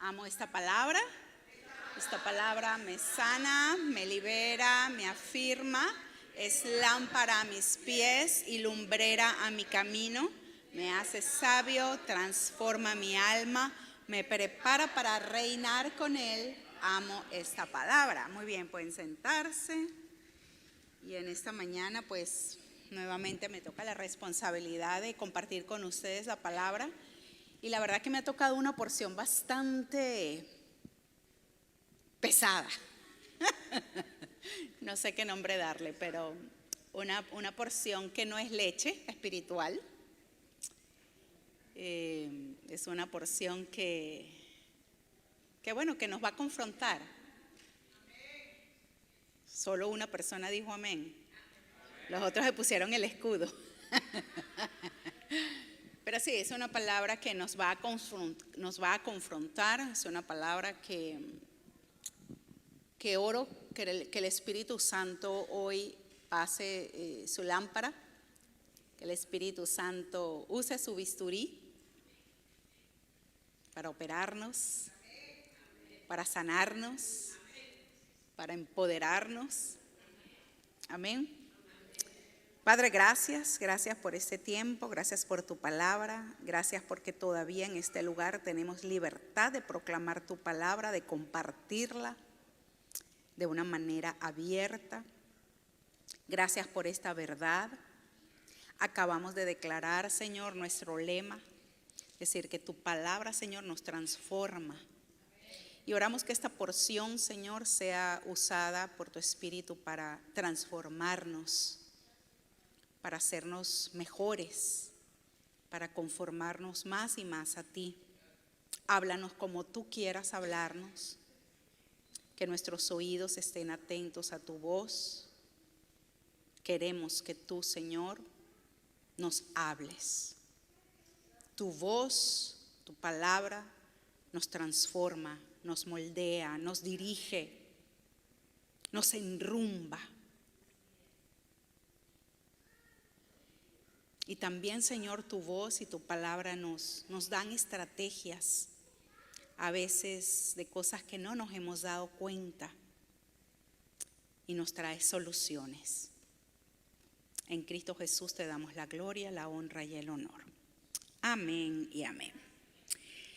Amo esta palabra. Esta palabra me sana, me libera, me afirma. Es lámpara a mis pies y lumbrera a mi camino. Me hace sabio, transforma mi alma, me prepara para reinar con Él. Amo esta palabra. Muy bien, pueden sentarse. Y en esta mañana, pues, nuevamente me toca la responsabilidad de compartir con ustedes la palabra. Y la verdad que me ha tocado una porción bastante pesada. No sé qué nombre darle, pero una porción que no es leche espiritual. Es una porción que nos va a confrontar. Solo una persona dijo amén. Los otros se pusieron el escudo. Pero sí, es una palabra que nos va a confrontar. Es una palabra que oro que el Espíritu Santo hoy pase su lámpara, que el Espíritu Santo use su bisturí para operarnos, para sanarnos, para empoderarnos. Amén. Padre, gracias por este tiempo, gracias por tu palabra, gracias porque todavía en este lugar tenemos libertad de proclamar tu palabra, de compartirla de una manera abierta. Gracias por esta verdad. Acabamos de declarar, Señor, nuestro lema, es decir, que tu palabra, Señor, nos transforma. Y oramos que esta porción, Señor, sea usada por tu Espíritu para transformarnos, para hacernos mejores, para conformarnos más y más a ti. Háblanos como tú quieras hablarnos, que nuestros oídos estén atentos a tu voz. Queremos que tú, Señor, nos hables. Tu voz, tu palabra nos transforma, nos moldea, nos dirige, nos enrumba. Y también, Señor, tu voz y tu palabra nos dan estrategias, a veces de cosas que no nos hemos dado cuenta, y nos trae soluciones. En Cristo Jesús te damos la gloria, la honra y el honor. Amén y amén.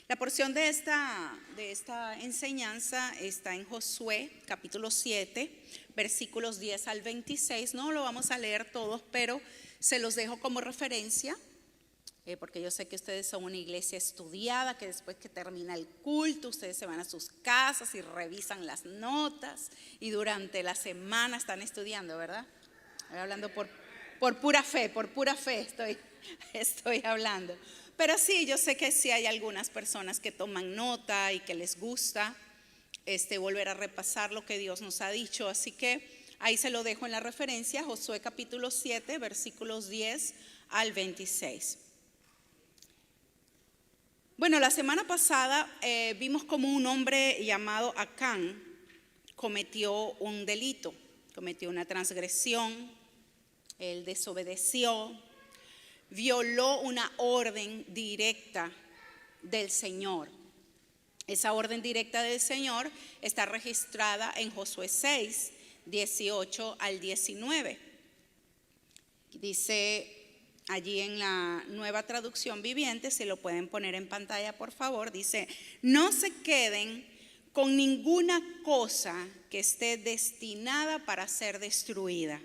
La porción de esta enseñanza está en Josué, capítulo 7, versículos 10 al 26. No lo vamos a leer todos, pero se los dejo como referencia, porque yo sé que ustedes son una iglesia estudiada, que después que termina el culto, ustedes se van a sus casas y revisan las notas, y durante la semana están estudiando, ¿verdad? Estoy hablando por pura fe estoy hablando. Pero sí, yo sé que sí hay algunas personas que toman nota y que les gusta volver a repasar lo que Dios nos ha dicho. Así que ahí se lo dejo en la referencia, Josué capítulo 7, versículos 10 al 26. Bueno, la semana pasada vimos como un hombre llamado Acán cometió un delito, cometió una transgresión. Él desobedeció, violó una orden directa del Señor. Esa orden directa del Señor está registrada en Josué 6, 18 al 19. Dice allí en la Nueva Traducción Viviente, si lo pueden poner en pantalla por favor, dice: no se queden con ninguna cosa que esté destinada para ser destruida,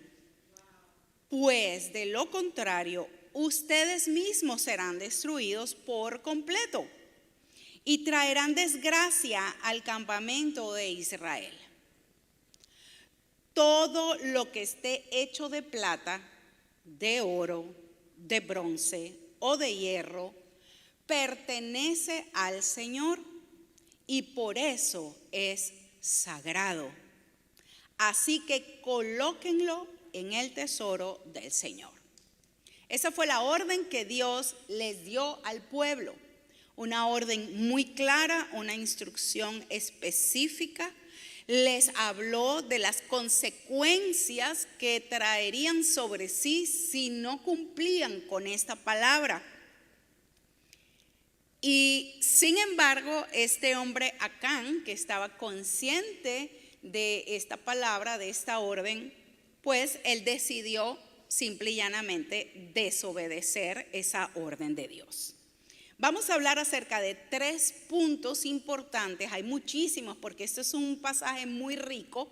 pues de lo contrario ustedes mismos serán destruidos por completo y traerán desgracia al campamento de Israel. Todo lo que esté hecho de plata, de oro, de bronce o de hierro pertenece al Señor y por eso es sagrado. Así que colóquenlo en el tesoro del Señor. Esa fue la orden que Dios les dio al pueblo. Una orden muy clara, una instrucción específica. Les habló de las consecuencias que traerían sobre sí si no cumplían con esta palabra. Y sin embargo, este hombre Acán, que estaba consciente de esta palabra, de esta orden, pues él decidió simple y llanamente desobedecer esa orden de Dios. Vamos a hablar acerca de 3 puntos importantes. Hay muchísimos porque este es un pasaje muy rico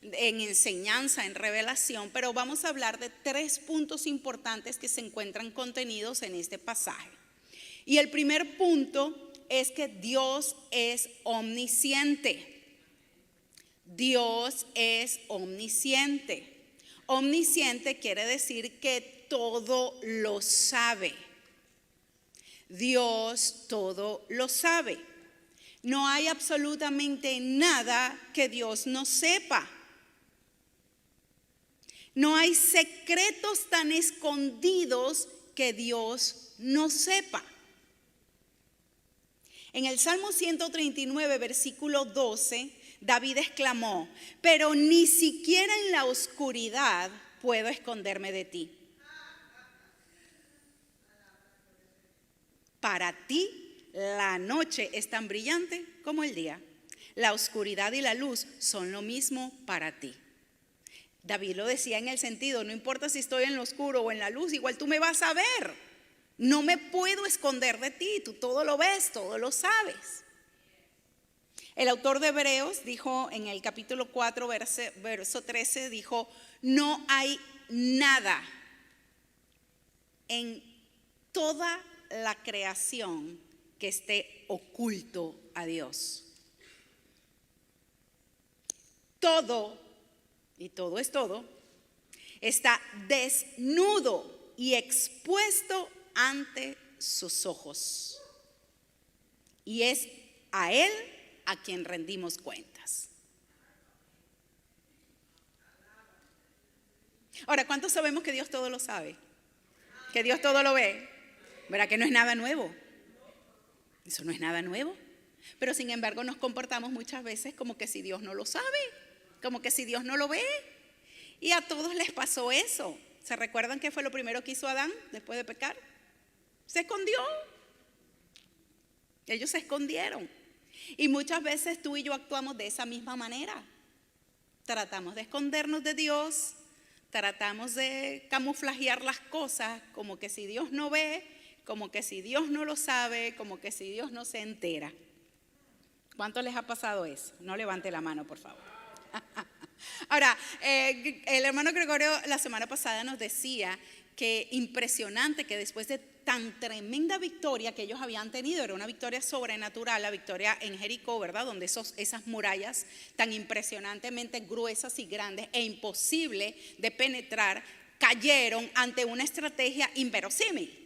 en enseñanza, en revelación, pero vamos a hablar de 3 puntos importantes que se encuentran contenidos en este pasaje. Y el primer punto es que Dios es omnisciente. Dios es omnisciente. Omnisciente quiere decir que todo lo sabe. Dios todo lo sabe. No hay absolutamente nada que Dios no sepa. No hay secretos tan escondidos que Dios no sepa. En el Salmo 139, versículo 12, David exclamó: pero ni siquiera en la oscuridad puedo esconderme de ti. Para ti la noche es tan brillante como el día. La oscuridad y la luz son lo mismo para ti. David lo decía en el sentido, no importa si estoy en lo oscuro o en la luz, igual tú me vas a ver. No me puedo esconder de ti, tú todo lo ves, todo lo sabes. El autor de Hebreos dijo en el capítulo 4, verso 13, dijo: no hay nada en toda la creación que esté oculto a Dios. Todo, y todo es todo, está desnudo y expuesto ante sus ojos. Y es a Él a quien rendimos cuentas. Ahora, ¿cuántos sabemos que Dios todo lo sabe? Que Dios todo lo ve. ¿Verdad que no es nada nuevo? Eso no es nada nuevo. Pero sin embargo nos comportamos muchas veces como que si Dios no lo sabe, como que si Dios no lo ve. Y a todos les pasó eso. ¿Se recuerdan qué fue lo primero que hizo Adán después de pecar? Se escondió. Ellos se escondieron. Y muchas veces tú y yo actuamos de esa misma manera. Tratamos de escondernos de Dios, tratamos de camuflajear las cosas como que si Dios no ve, como que si Dios no lo sabe, como que si Dios no se entera. ¿Cuánto les ha pasado eso? No levante la mano, por favor. Ahora, el hermano Gregorio la semana pasada nos decía que impresionante que después de tan tremenda victoria que ellos habían tenido, era una victoria sobrenatural, la victoria en Jericó, ¿verdad? Donde esas murallas tan impresionantemente gruesas y grandes e imposible de penetrar, cayeron ante una estrategia inverosímil.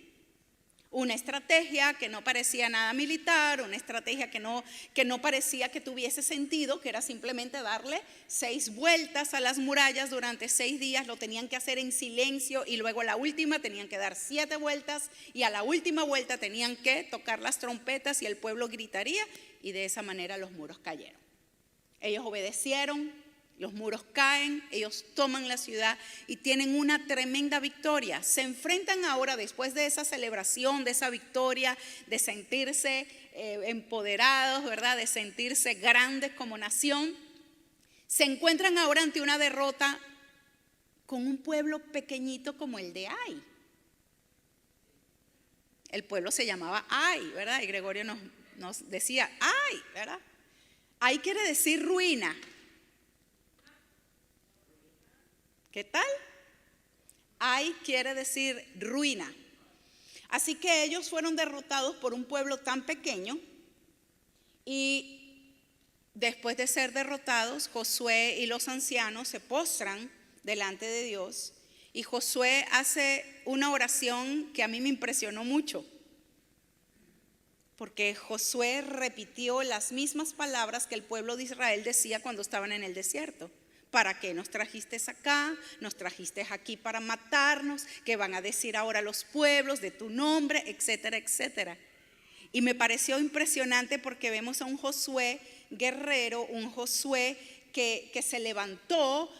Una estrategia que no parecía nada militar, una estrategia que no parecía que tuviese sentido, que era simplemente darle 6 vueltas a las murallas durante 6 días, lo tenían que hacer en silencio y luego a la última tenían que dar 7 vueltas y a la última vuelta tenían que tocar las trompetas y el pueblo gritaría y de esa manera los muros cayeron. Ellos obedecieron. Los muros caen, ellos toman la ciudad y tienen una tremenda victoria. Se enfrentan ahora, después de esa celebración, de esa victoria, de sentirse empoderados, ¿verdad? De sentirse grandes como nación. Se encuentran ahora ante una derrota con un pueblo pequeñito como el de Ai. El pueblo se llamaba Ai, ¿verdad? Y Gregorio nos decía Ai, ¿verdad? Ai quiere decir ruina. ¿Qué tal? Ai quiere decir ruina. Así que ellos fueron derrotados por un pueblo tan pequeño y después de ser derrotados, Josué y los ancianos se postran delante de Dios y Josué hace una oración que a mí me impresionó mucho. Porque Josué repitió las mismas palabras que el pueblo de Israel decía cuando estaban en el desierto. ¿Para qué nos trajiste acá? Nos trajiste aquí para matarnos. ¿Qué van a decir ahora los pueblos de tu nombre? Etcétera, etcétera. Y me pareció impresionante porque vemos a un Josué guerrero, un Josué que se levantó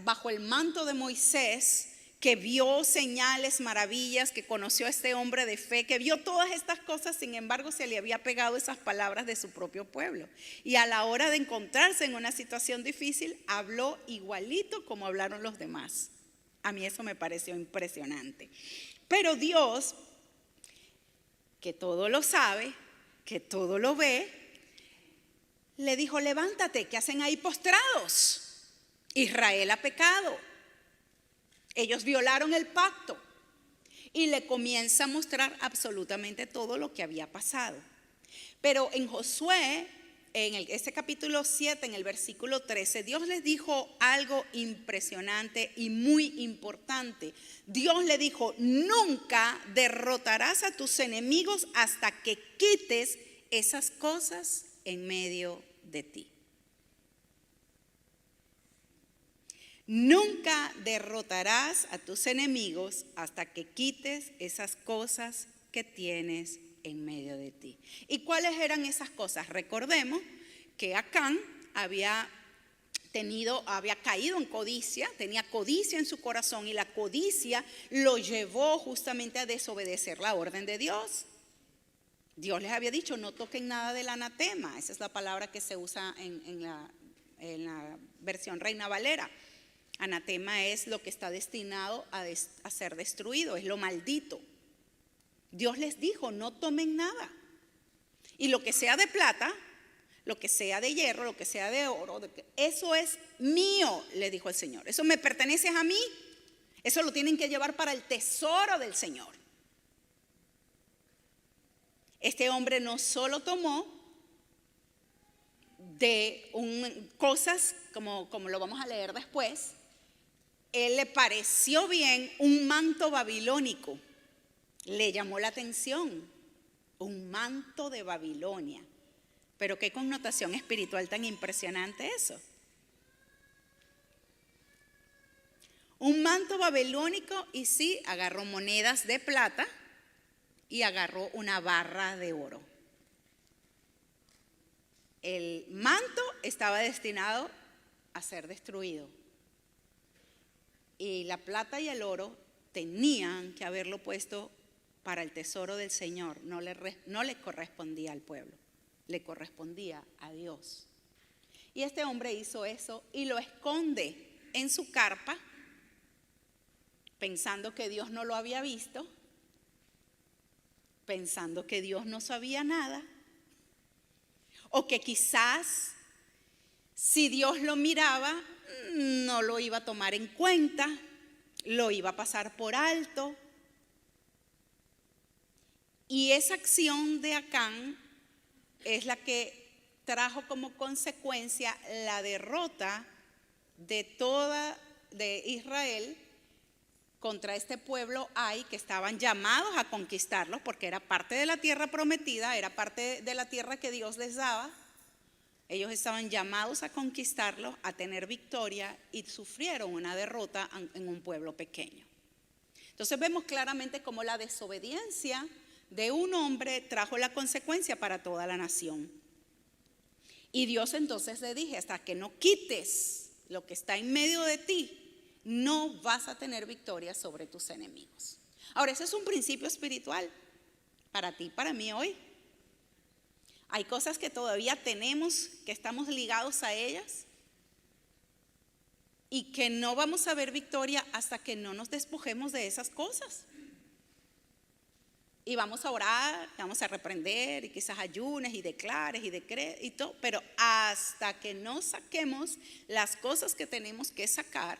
bajo el manto de Moisés, que vio señales, maravillas, que conoció a este hombre de fe, que vio todas estas cosas, sin embargo se le había pegado esas palabras de su propio pueblo. Y a la hora de encontrarse en una situación difícil, habló igualito como hablaron los demás. A mí eso me pareció impresionante. Pero Dios, que todo lo sabe, que todo lo ve, le dijo: levántate, ¿qué hacen ahí postrados? Israel ha pecado. Ellos violaron el pacto. Y le comienza a mostrar absolutamente todo lo que había pasado. Pero en Josué, en ese capítulo 7, en el versículo 13, Dios les dijo algo impresionante y muy importante. Dios le dijo: nunca derrotarás a tus enemigos hasta que quites esas cosas en medio de ti. Nunca derrotarás a tus enemigos hasta que quites esas cosas que tienes en medio de ti. ¿Y cuáles eran esas cosas? Recordemos que Acán había caído en codicia, tenía codicia en su corazón, y la codicia lo llevó justamente a desobedecer la orden de Dios. Dios les había dicho: no toquen nada del anatema. Esa es la palabra que se usa en la versión Reina Valera. Anatema es lo que está destinado a ser destruido, es lo maldito. Dios les dijo: no tomen nada. Y lo que sea de plata, lo que sea de hierro, lo que sea de oro, eso es mío, le dijo el Señor. Eso me pertenece a mí. Eso lo tienen que llevar para el tesoro del Señor. Este hombre no solo tomó de cosas, como lo vamos a leer después. Él le pareció bien un manto babilónico. Le llamó la atención. Un manto de Babilonia. Pero qué connotación espiritual tan impresionante eso. Un manto babilónico, y sí, agarró monedas de plata y agarró una barra de oro. El manto estaba destinado a ser destruido. Y la plata y el oro tenían que haberlo puesto para el tesoro del Señor. No le correspondía al pueblo, le correspondía a Dios. Y este hombre hizo eso y lo esconde en su carpa, pensando que Dios no lo había visto, pensando que Dios no sabía nada, o que quizás si Dios lo miraba, no lo iba a tomar en cuenta, lo iba a pasar por alto. Y esa acción de Acán es la que trajo como consecuencia la derrota de Israel contra este pueblo Ai, que estaban llamados a conquistarlos porque era parte de la tierra prometida, era parte de la tierra que Dios les daba. Ellos estaban llamados a conquistarlos, a tener victoria, y sufrieron una derrota en un pueblo pequeño. Entonces vemos claramente cómo la desobediencia de un hombre trajo la consecuencia para toda la nación. Y Dios entonces le dije: hasta que no quites lo que está en medio de ti, no vas a tener victoria sobre tus enemigos. Ahora, ese es un principio espiritual para ti, para mí hoy. Hay cosas que todavía tenemos, que estamos ligados a ellas, y que no vamos a ver victoria hasta que no nos despojemos de esas cosas. Y vamos a orar, vamos a reprender, y quizás ayunes y declares y decretes y todo, pero hasta que no saquemos las cosas que tenemos que sacar,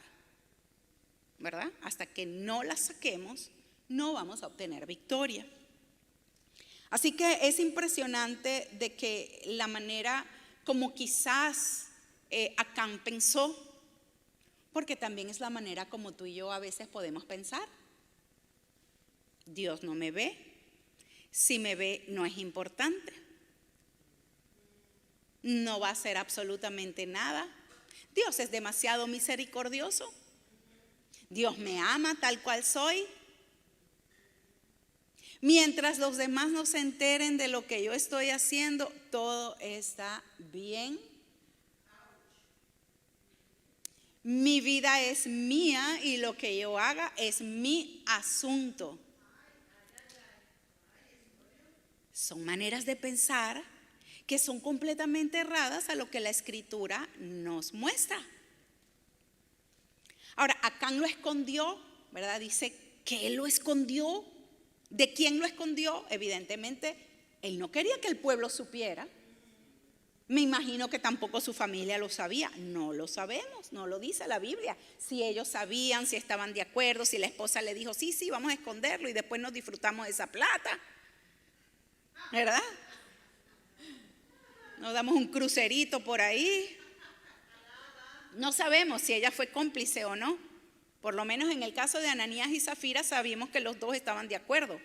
¿verdad? Hasta que no las saquemos, no vamos a obtener victoria. Así que es impresionante de que la manera como quizás Acán pensó, porque también es la manera como tú y yo a veces podemos pensar. Dios no me ve, si me ve no es importante, no va a hacer absolutamente nada. Dios es demasiado misericordioso, Dios me ama tal cual soy. Mientras los demás no se enteren de lo que yo estoy haciendo, todo está bien. Mi vida es mía y lo que yo haga es mi asunto. Son maneras de pensar que son completamente erradas a lo que la Escritura nos muestra. Ahora, Acán lo escondió, ¿verdad? Dice que él lo escondió. ¿De quién lo escondió? Evidentemente, él no quería que el pueblo supiera. Me imagino que tampoco su familia lo sabía. No lo sabemos, no lo dice la Biblia. Si ellos sabían, si estaban de acuerdo, si la esposa le dijo, sí, vamos a esconderlo y después nos disfrutamos de esa plata, ¿verdad? Nos damos un crucerito por ahí. No sabemos si ella fue cómplice o no. Por lo menos en el caso de Ananías y Zafira sabíamos que los dos estaban de acuerdo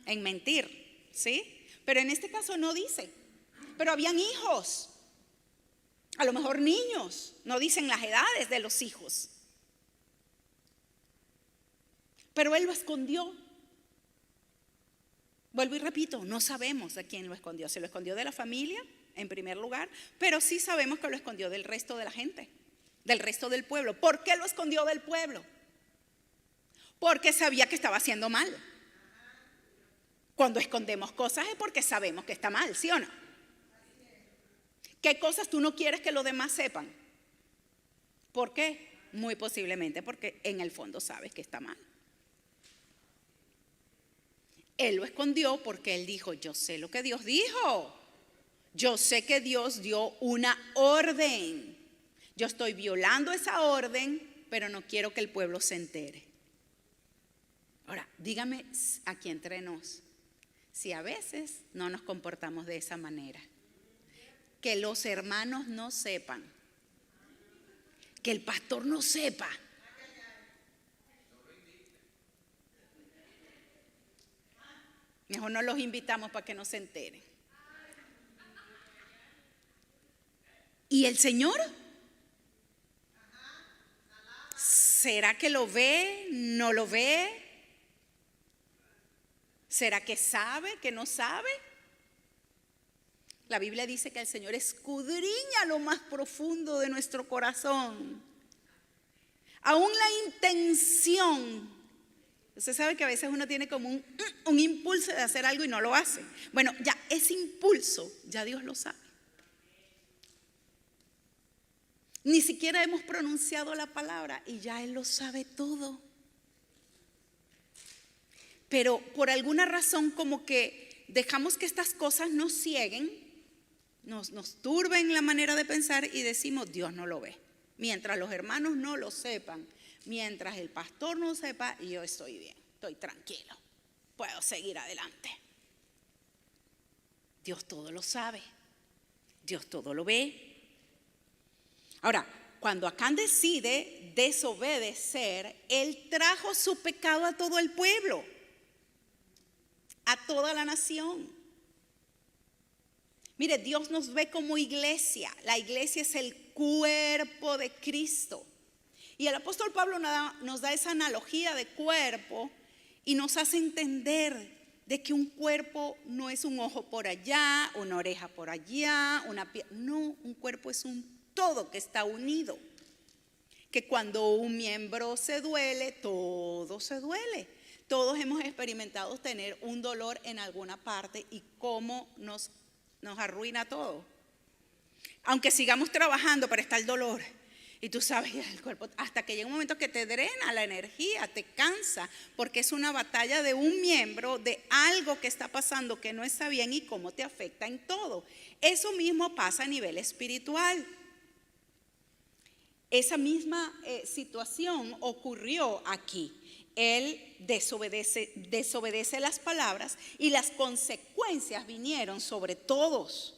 en mentir, ¿sí? Pero en este caso no dice. Pero habían hijos, a lo mejor niños, no dicen las edades de los hijos. Pero él lo escondió. Vuelvo y repito, no sabemos a quién lo escondió. Se lo escondió de la familia, en primer lugar, pero sí sabemos que lo escondió del resto de la gente, del resto del pueblo. ¿Por qué lo escondió del pueblo? Porque sabía que estaba haciendo mal. Cuando escondemos cosas es porque sabemos que está mal, ¿sí o no? ¿Qué cosas tú no quieres que los demás sepan? ¿Por qué? Muy posiblemente porque en el fondo sabes que está mal. Él lo escondió porque él dijo, yo sé lo que Dios dijo. Yo sé que Dios dio una orden. Yo estoy violando esa orden, pero no quiero que el pueblo se entere. Ahora, dígame aquí entre nos, si a veces no nos comportamos de esa manera. Que los hermanos no sepan, que el pastor no sepa. Mejor no los invitamos para que no se enteren. ¿Y el Señor? ¿Será que lo ve? ¿No lo ve? ¿Será que sabe? ¿Que no sabe? La Biblia dice que el Señor escudriña lo más profundo de nuestro corazón. Aún la intención. Usted sabe que a veces uno tiene como un impulso de hacer algo y no lo hace. Bueno, ya ese impulso, ya Dios lo sabe. Ni siquiera hemos pronunciado la palabra y ya Él lo sabe todo. Pero por alguna razón como que dejamos que estas cosas nos cieguen. Nos turben la manera de pensar y decimos, Dios no lo ve. Mientras los hermanos no lo sepan, mientras el pastor no sepa, yo estoy bien, estoy tranquilo, puedo seguir adelante. Dios todo lo sabe, Dios todo lo ve. Ahora, cuando Acán decide desobedecer, él trajo su pecado a todo el pueblo, a toda la nación. Mire, Dios nos ve como iglesia. La iglesia es el cuerpo de Cristo. Y el apóstol Pablo nos da esa analogía de cuerpo y nos hace entender de que un cuerpo no es un ojo por allá, una oreja por allá, una pierna. No, un cuerpo es un todo que está unido. Que cuando un miembro se duele, todo se duele. Todos hemos experimentado tener un dolor en alguna parte y cómo nos arruina todo. Aunque sigamos trabajando, pero está el dolor. Y tú sabes, el cuerpo, hasta que llega un momento que te drena la energía, te cansa, porque es una batalla de un miembro, de algo que está pasando que no está bien y cómo te afecta en todo. Eso mismo pasa a nivel espiritual. Esa misma situación ocurrió aquí. Él desobedece las palabras y las consecuencias vinieron sobre todos.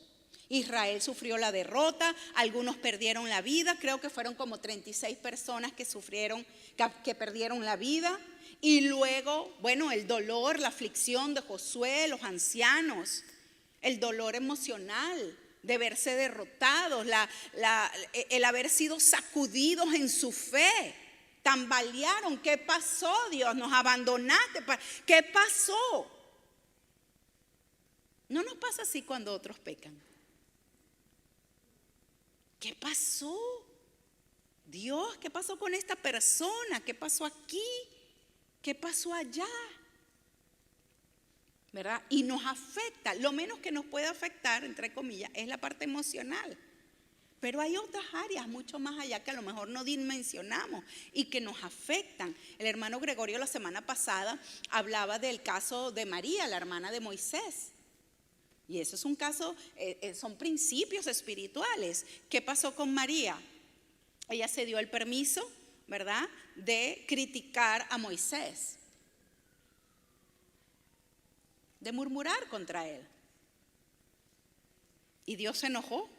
Israel sufrió la derrota, algunos perdieron la vida, creo que fueron como 36 personas que perdieron la vida. Y luego, bueno, el dolor, la aflicción de Josué, los ancianos, el dolor emocional de verse derrotados, el haber sido sacudidos en su fe. Tambalearon. ¿Qué pasó, Dios? Nos abandonaste. ¿Qué pasó? No nos pasa así cuando otros pecan. ¿Qué pasó? Dios, ¿qué pasó con esta persona? ¿Qué pasó aquí? ¿Qué pasó allá? ¿Verdad? Y nos afecta. Lo menos que nos puede afectar, entre comillas, es la parte emocional. Pero hay otras áreas mucho más allá que a lo mejor no dimensionamos y que nos afectan. El hermano Gregorio la semana pasada hablaba del caso de María, la hermana de Moisés. Y eso es un caso, son principios espirituales. ¿Qué pasó con María? Ella se dio el permiso, ¿verdad?, de criticar a Moisés, de murmurar contra él. Y Dios se enojó.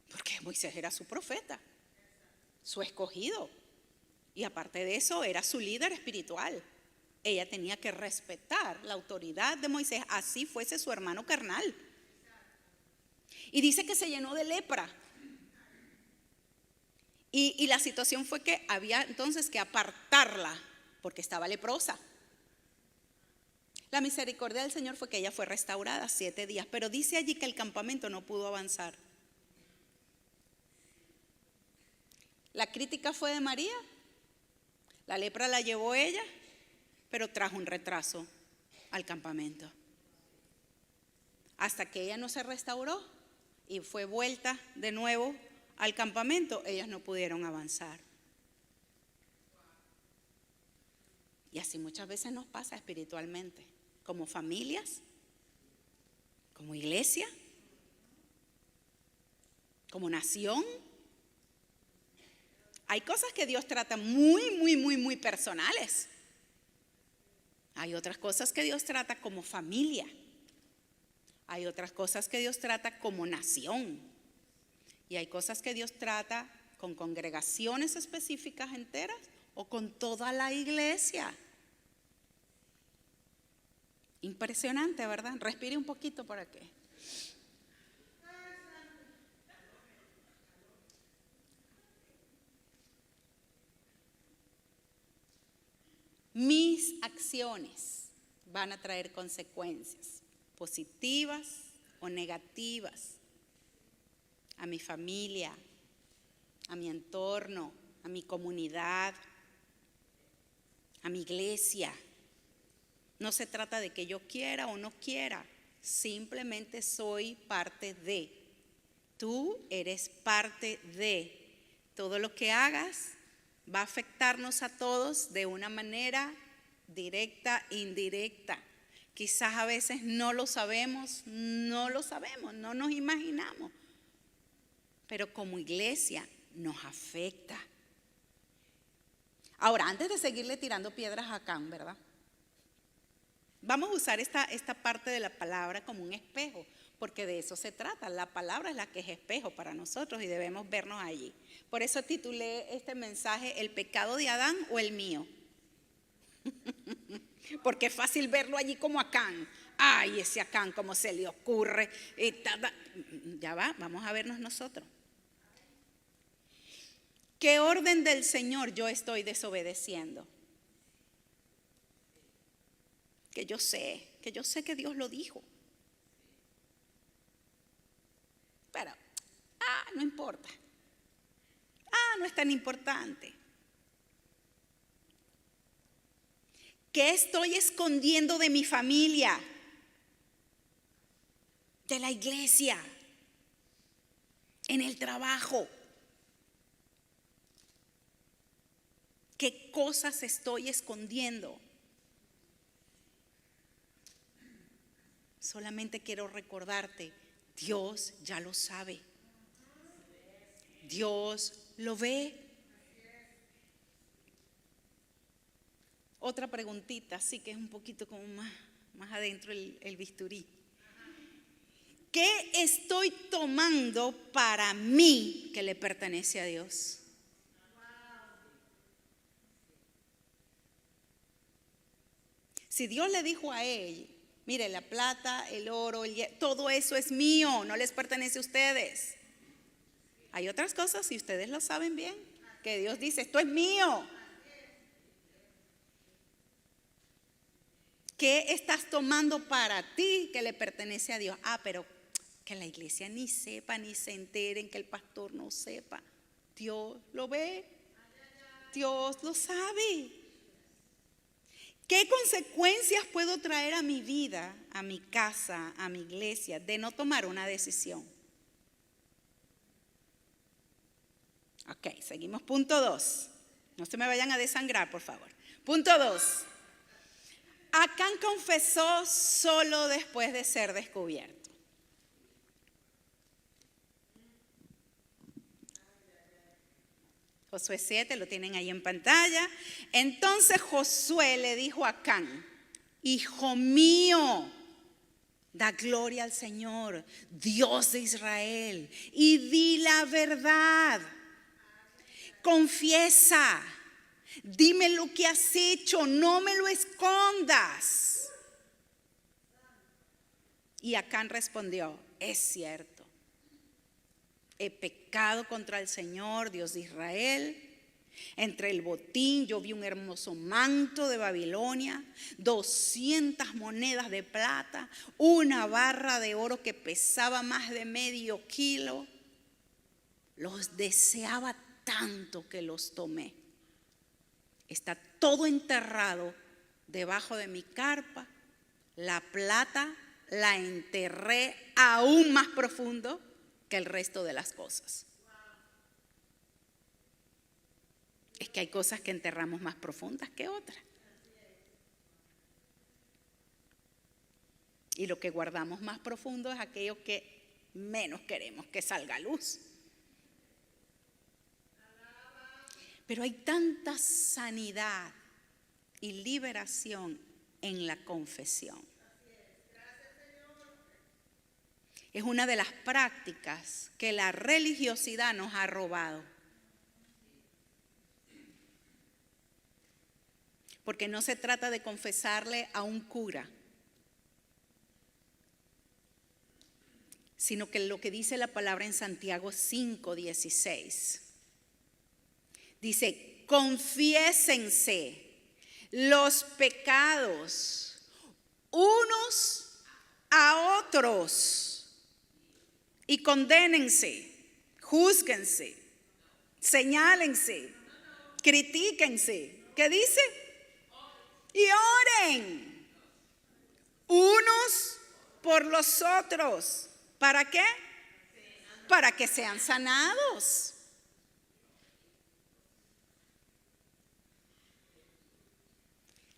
Porque Moisés era su profeta, su escogido. Y aparte de eso, era su líder espiritual. Ella tenía que respetar la autoridad de Moisés, así fuese su hermano carnal. Y dice que se llenó de lepra. Y la situación fue que había entonces que apartarla, porque estaba leprosa. La misericordia del Señor fue que ella fue restaurada 7 días. Pero dice allí que el campamento no pudo avanzar. La crítica fue de María, la lepra la llevó ella, pero trajo un retraso al campamento. Hasta que ella no se restauró y fue vuelta de nuevo al campamento, ellas no pudieron avanzar. Y así muchas veces nos pasa espiritualmente, como familias, como iglesia, como nación. Hay cosas que Dios trata muy personales. Hay otras cosas que Dios trata como familia. Hay otras cosas que Dios trata como nación. Y hay cosas que Dios trata con congregaciones específicas enteras o con toda la iglesia. Impresionante, ¿verdad? Respire un poquito por aquí. Mis acciones van a traer consecuencias positivas o negativas a mi familia, a mi entorno, a mi comunidad, a mi iglesia. No se trata de que yo quiera o no quiera, simplemente soy parte de. Tú eres parte de. Todo lo que hagas va a afectarnos a todos de una manera directa, indirecta. Quizás a veces no lo sabemos, no nos imaginamos. Pero como iglesia nos afecta. Ahora, antes de seguirle tirando piedras a Can, ¿verdad? Vamos a usar esta parte de la palabra como un espejo, porque de eso se trata. La palabra es la que es espejo para nosotros y debemos vernos allí. Por eso titulé este mensaje, ¿el pecado de Adán o el mío? Porque es fácil verlo allí como Acán. Ay, ese Acán, ¿cómo se le ocurre? Ya va, vamos a vernos nosotros. ¿Qué orden del Señor yo estoy desobedeciendo? Que yo sé que Dios lo dijo. Pero, no importa. No es tan importante. ¿Qué estoy escondiendo de mi familia? De la iglesia, en el trabajo. ¿Qué cosas estoy escondiendo? Solamente quiero recordarte, Dios ya lo sabe. Dios lo ve. Otra preguntita, sí que es un poquito como más adentro el bisturí. ¿Qué estoy tomando para mí que le pertenece a Dios? Si Dios le dijo a él, mire, la plata, el oro, todo eso es mío, no les pertenece a ustedes. Hay otras cosas, y ustedes lo saben bien, que Dios dice, esto es mío. ¿Qué estás tomando para ti que le pertenece a Dios? Pero que la iglesia ni sepa, ni se enteren, que el pastor no sepa. Dios lo ve, Dios lo sabe. ¿Qué consecuencias puedo traer a mi vida, a mi casa, a mi iglesia, de no tomar una decisión? Ok, seguimos. Punto 2. No se me vayan a desangrar, por favor. Punto 2. Acán confesó solo después de ser descubierto. Josué 7, lo tienen ahí en pantalla. Entonces Josué le dijo a Acán: hijo mío, da gloria al Señor, Dios de Israel, y di la verdad. Confiesa, dime lo que has hecho, no me lo escondas. Y Acán respondió: es cierto, he pecado contra el Señor, Dios de Israel. Entre el botín yo vi un hermoso manto de Babilonia, 200 monedas de plata, una barra de oro que pesaba más de medio kilo. Los deseaba tanto que los tomé. Está todo enterrado debajo de mi carpa. La plata la enterré aún más profundo que el resto de las cosas. Es que hay cosas que enterramos más profundas que otras. Y lo que guardamos más profundo es aquello que menos queremos que salga a luz. Pero hay tanta sanidad y liberación en la confesión. Es una de las prácticas que la religiosidad nos ha robado. Porque no se trata de confesarle a un cura, sino que lo que dice la palabra en Santiago 5:16. Dice: confiésense los pecados unos a otros y condénense, júzguense, señálense, critíquense. ¿Qué dice? Y oren unos por los otros. ¿Para qué? Para que sean sanados.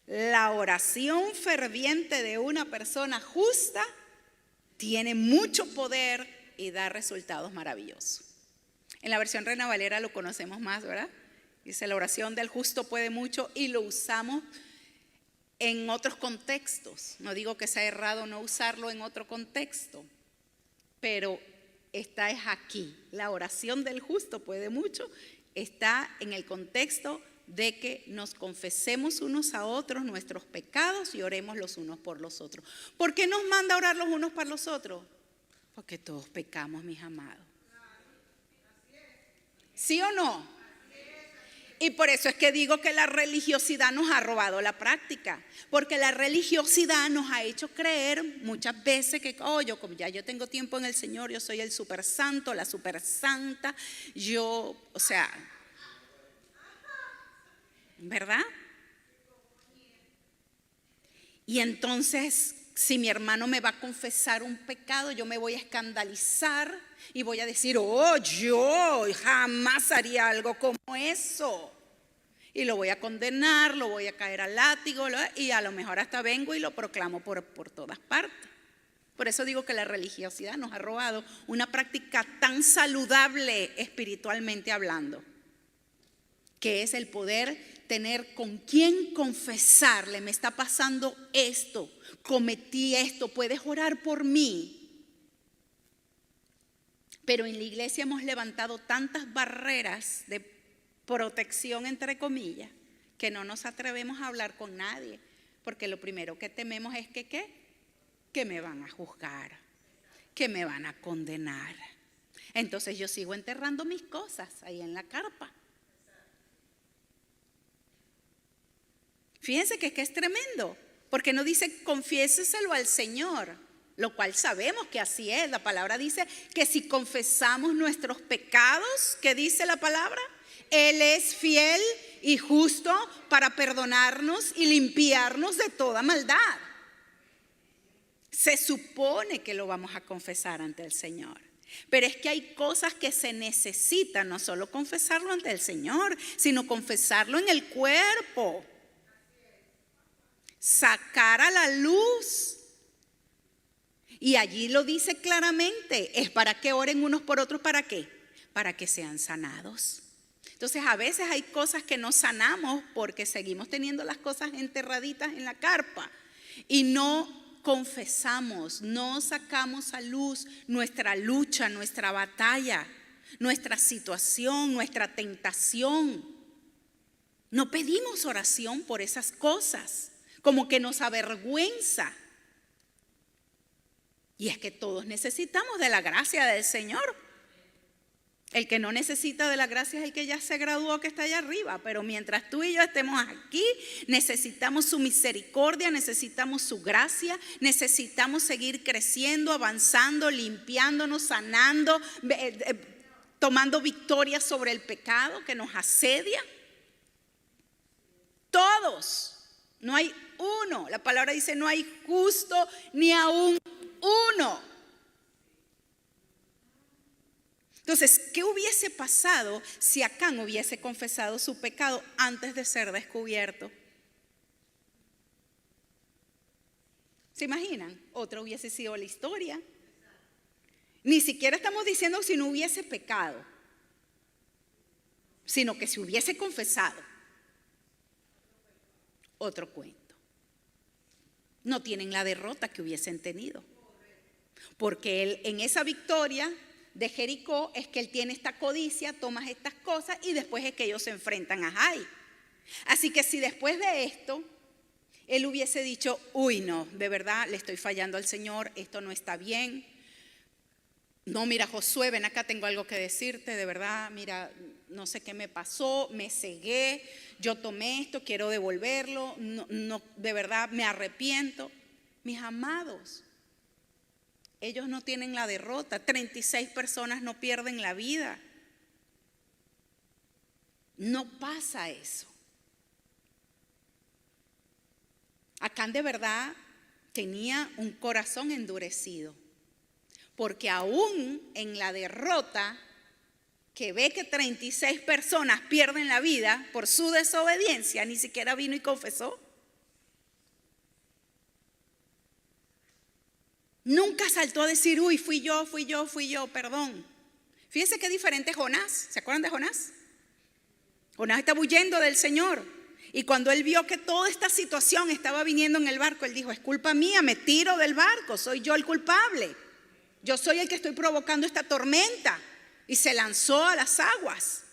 La oración ferviente de una persona justa tiene mucho poder y da resultados maravillosos. En la versión Reina Valera lo conocemos más, ¿verdad? Dice: la oración del justo puede mucho, y lo usamos en otros contextos. No digo que sea errado no usarlo en otro contexto, pero esta es aquí. La oración del justo puede mucho. Está en el contexto de que nos confesemos unos a otros nuestros pecados y oremos los unos por los otros. ¿Por qué nos manda a orar los unos por los otros? Porque todos pecamos, mis amados. ¿Sí o no? Y por eso es que digo que la religiosidad nos ha robado la práctica, porque la religiosidad nos ha hecho creer muchas veces que yo, como ya yo tengo tiempo en el Señor, yo soy el super santo, la super santa, ¿verdad? Y entonces, si mi hermano me va a confesar un pecado, yo me voy a escandalizar y voy a decir: yo jamás haría algo como eso. Y lo voy a condenar, lo voy a caer al látigo, y a lo mejor hasta vengo y lo proclamo por todas partes. Por eso digo que la religiosidad nos ha robado una práctica tan saludable espiritualmente hablando, que es el poder tener con quién confesarle: me está pasando esto, cometí esto, puedes orar por mí. Pero en la iglesia hemos levantado tantas barreras de protección, entre comillas, que no nos atrevemos a hablar con nadie, porque lo primero que tememos es que me van a juzgar, que me van a condenar. Entonces yo sigo enterrando mis cosas ahí en la carpa. Fíjense que es tremendo, porque no dice confiéseselo al Señor, lo cual sabemos que así es. La palabra dice que si confesamos nuestros pecados, ¿qué dice la palabra? Él es fiel y justo para perdonarnos y limpiarnos de toda maldad. Se supone que lo vamos a confesar ante el Señor. Pero es que hay cosas que se necesitan, no solo confesarlo ante el Señor, sino confesarlo en el cuerpo. Sacar a la luz. Y allí lo dice claramente, es para que oren unos por otros, ¿para qué? Para que sean sanados. Entonces a veces hay cosas que no sanamos porque seguimos teniendo las cosas enterraditas en la carpa y no confesamos, no sacamos a luz nuestra lucha, nuestra batalla, nuestra situación, nuestra tentación. No pedimos oración por esas cosas, como que nos avergüenza. Y es que todos necesitamos de la gracia del Señor. El que no necesita de la gracia es el que ya se graduó, que está allá arriba. Pero mientras tú y yo estemos aquí, necesitamos su misericordia, necesitamos su gracia, necesitamos seguir creciendo, avanzando, limpiándonos, sanando, tomando victoria sobre el pecado que nos asedia. Todos, no hay uno. La palabra dice no hay justo ni aún uno. Entonces, ¿qué hubiese pasado si Acán hubiese confesado su pecado antes de ser descubierto? ¿Se imaginan? Otra hubiese sido la historia. Ni siquiera estamos diciendo si no hubiese pecado, sino que si hubiese confesado. Otro cuento. No tienen la derrota que hubiesen tenido. Porque él, en esa victoria de Jericó, es que él tiene esta codicia, toma estas cosas y después es que ellos se enfrentan a Jai. Así que si después de esto él hubiese dicho, uy no, de verdad le estoy fallando al Señor, esto no está bien. No, mira Josué, ven acá, tengo algo que decirte, de verdad, mira, no sé qué me pasó, me cegué, yo tomé esto, quiero devolverlo, no, de verdad me arrepiento. Mis amados, ellos no tienen la derrota, 36 personas no pierden la vida. No pasa eso. Acán de verdad tenía un corazón endurecido, porque aún en la derrota, que ve que 36 personas pierden la vida por su desobediencia, ni siquiera vino y confesó. Nunca saltó a decir, uy, fui yo, perdón. Fíjense qué diferente Jonás. ¿Se acuerdan de Jonás? Jonás estaba huyendo del Señor. Y cuando él vio que toda esta situación estaba viniendo en el barco, él dijo, es culpa mía, me tiro del barco, soy yo el culpable. Yo soy el que estoy provocando esta tormenta. Y se lanzó a las aguas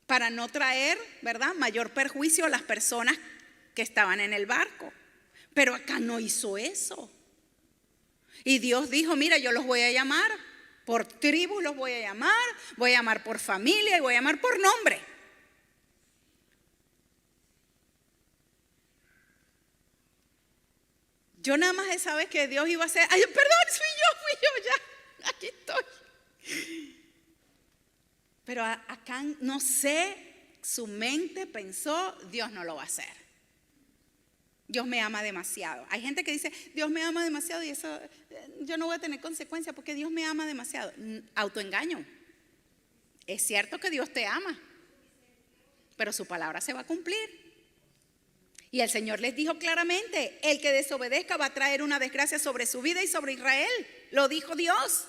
para no traer, ¿verdad?, mayor perjuicio a las personas que estaban en el barco. Pero acá no hizo eso. Y Dios dijo, mira, yo los voy a llamar, por tribu los voy a llamar por familia y voy a llamar por nombre. Yo nada más esa vez que Dios iba a hacer, ay, perdón, fui yo, ya, aquí estoy. Pero Acán, no sé, su mente pensó, Dios no lo va a hacer. Dios me ama demasiado. Hay gente que dice, Dios me ama demasiado y eso, yo no voy a tener consecuencias porque Dios me ama demasiado. Autoengaño. Es cierto que Dios te ama, pero su palabra se va a cumplir. Y el Señor les dijo claramente, el que desobedezca va a traer una desgracia sobre su vida y sobre Israel. Lo dijo Dios.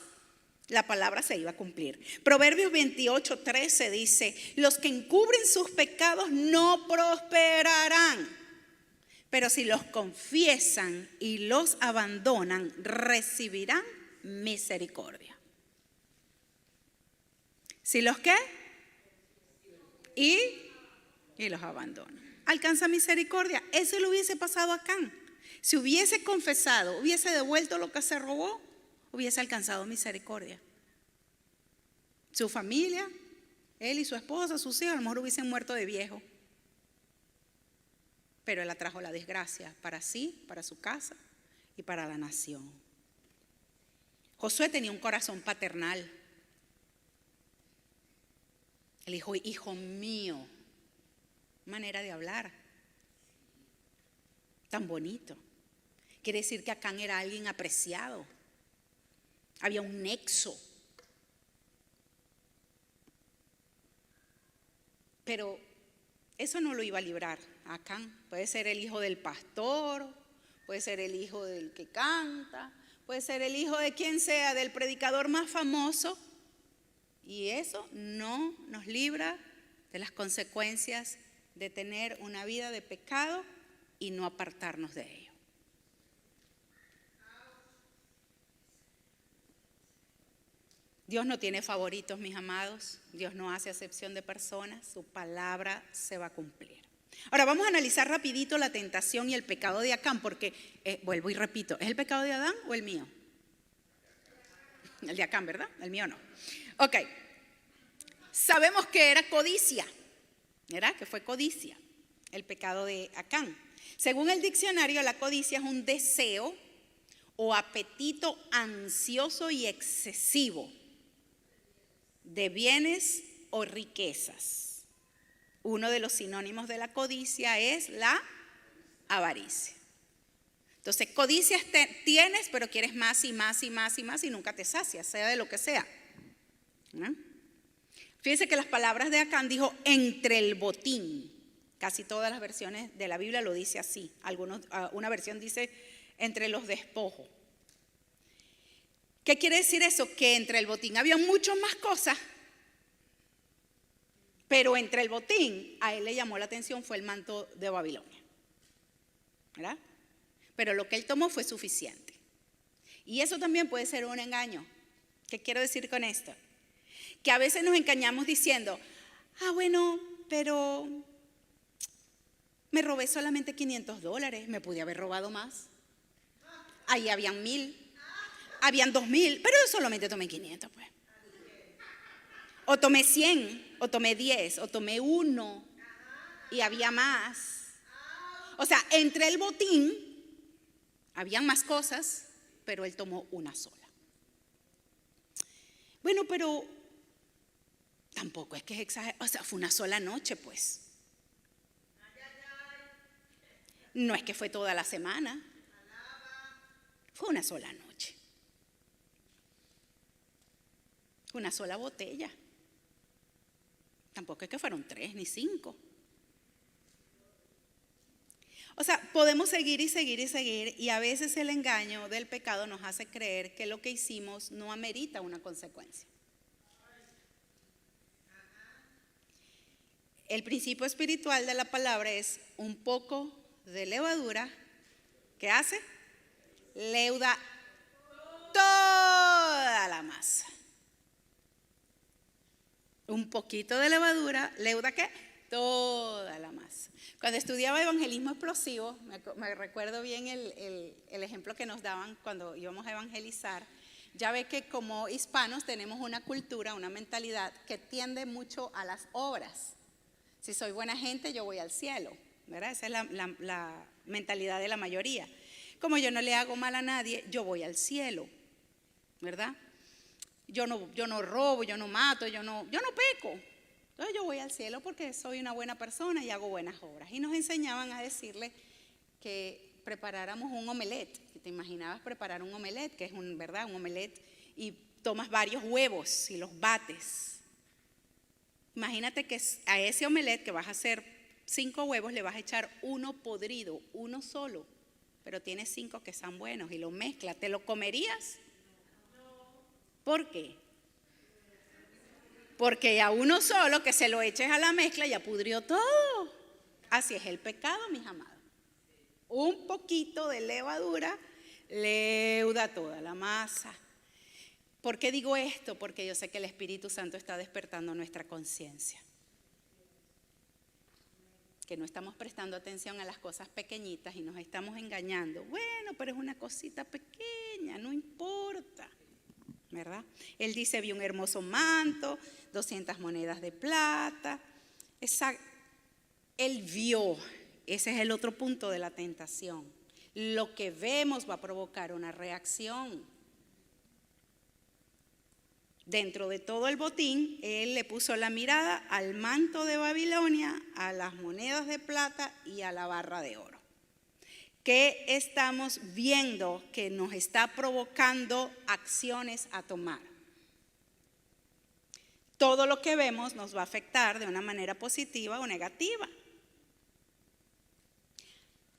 La palabra se iba a cumplir. Proverbios 28:13 dice, los que encubren sus pecados no prosperarán. Pero si los confiesan y los abandonan, recibirán misericordia. ¿Si los qué? Y los abandonan. Alcanza misericordia. Eso le hubiese pasado a Acán. Si hubiese confesado, hubiese devuelto lo que se robó, hubiese alcanzado misericordia. Su familia, él y su esposa, sus hijos, a lo mejor hubiesen muerto de viejo. Pero él atrajo la desgracia para sí, para su casa y para la nación. Josué tenía un corazón paternal. Él dijo, hijo mío, manera de hablar, tan bonito. Quiere decir que Acán era alguien apreciado. Había un nexo. Pero eso no lo iba a librar a Acán. Puede ser el hijo del pastor, puede ser el hijo del que canta, puede ser el hijo de quien sea, del predicador más famoso. Y eso no nos libra de las consecuencias de tener una vida de pecado y no apartarnos de ello. Dios no tiene favoritos, mis amados. Dios no hace acepción de personas. Su palabra se va a cumplir. Ahora vamos a analizar rapidito la tentación y el pecado de Acán, porque, vuelvo y repito, ¿es el pecado de Adán o el mío? El de Acán, ¿verdad? El mío no. Ok. Sabemos que era codicia, ¿verdad? Que fue codicia, el pecado de Acán. Según el diccionario, la codicia es un deseo o apetito ansioso y excesivo de bienes o riquezas. Uno de los sinónimos de la codicia es la avaricia. Entonces, codicia tienes, pero quieres más y más y más y más y nunca te sacias, sea de lo que sea. ¿No? Fíjense que las palabras de Acán dijo entre el botín. Casi todas las versiones de la Biblia lo dice así. Una versión dice entre los despojos. ¿Qué quiere decir eso? Que entre el botín había muchas más cosas, pero entre el botín a él le llamó la atención fue el manto de Babilonia, ¿verdad? Pero lo que él tomó fue suficiente. Y eso también puede ser un engaño. ¿Qué quiero decir con esto? Que a veces nos engañamos diciendo, bueno, pero me robé solamente $500, me pude haber robado más. Ahí habían 1,000, habían 2,000, pero yo solamente tomé 500, pues. O tomé 100, o tomé 10, o tomé 1 y había más. O sea, entre el botín habían más cosas, pero él tomó una sola. Bueno, pero tampoco es que es exagerado, o sea, fue una sola noche, pues. No es que fue toda la semana, fue una sola noche. Una sola botella. Tampoco es que fueron 3 ni 5. O sea, podemos seguir y seguir y seguir, y a veces el engaño del pecado nos hace creer que lo que hicimos no amerita una consecuencia. El principio espiritual de la palabra es un poco de levadura. ¿Qué hace? Leuda toda la masa. Un poquito de levadura, ¿leuda qué? Toda la masa. Cuando estudiaba evangelismo explosivo, me recuerdo bien el ejemplo que nos daban cuando íbamos a evangelizar. Ya ve que como hispanos tenemos una cultura, una mentalidad que tiende mucho a las obras. Si soy buena gente, yo voy al cielo, ¿verdad? Esa es la mentalidad de la mayoría. Como yo no le hago mal a nadie, yo voy al cielo, ¿verdad? Yo no robo, yo no mato, yo no peco. Entonces yo voy al cielo porque soy una buena persona y hago buenas obras. Y nos enseñaban a decirle que preparáramos un omelette. Si te imaginabas preparar un omelette, que es ¿verdad? Un omelette, y tomas varios huevos y los bates. Imagínate que a ese omelette que vas a hacer 5 huevos le vas a echar 1 podrido, 1 solo, pero tienes 5 que están buenos y lo mezclas. ¿Te lo comerías? ¿Por qué? Porque a 1 solo que se lo eches a la mezcla ya pudrió todo. Así es el pecado, mis amados. Un poquito de levadura leuda toda la masa. ¿Por qué digo esto? Porque yo sé que el Espíritu Santo está despertando nuestra conciencia. Que no estamos prestando atención a las cosas pequeñitas y nos estamos engañando. Bueno, pero es una cosita pequeña, no importa, ¿verdad? Él dice, vi un hermoso manto, 200 monedas de plata. Él vio, ese es el otro punto de la tentación. Lo que vemos va a provocar una reacción. Dentro de todo el botín, él le puso la mirada al manto de Babilonia, a las monedas de plata y a la barra de oro. ¿Qué estamos viendo que nos está provocando acciones a tomar? Todo lo que vemos nos va a afectar de una manera positiva o negativa.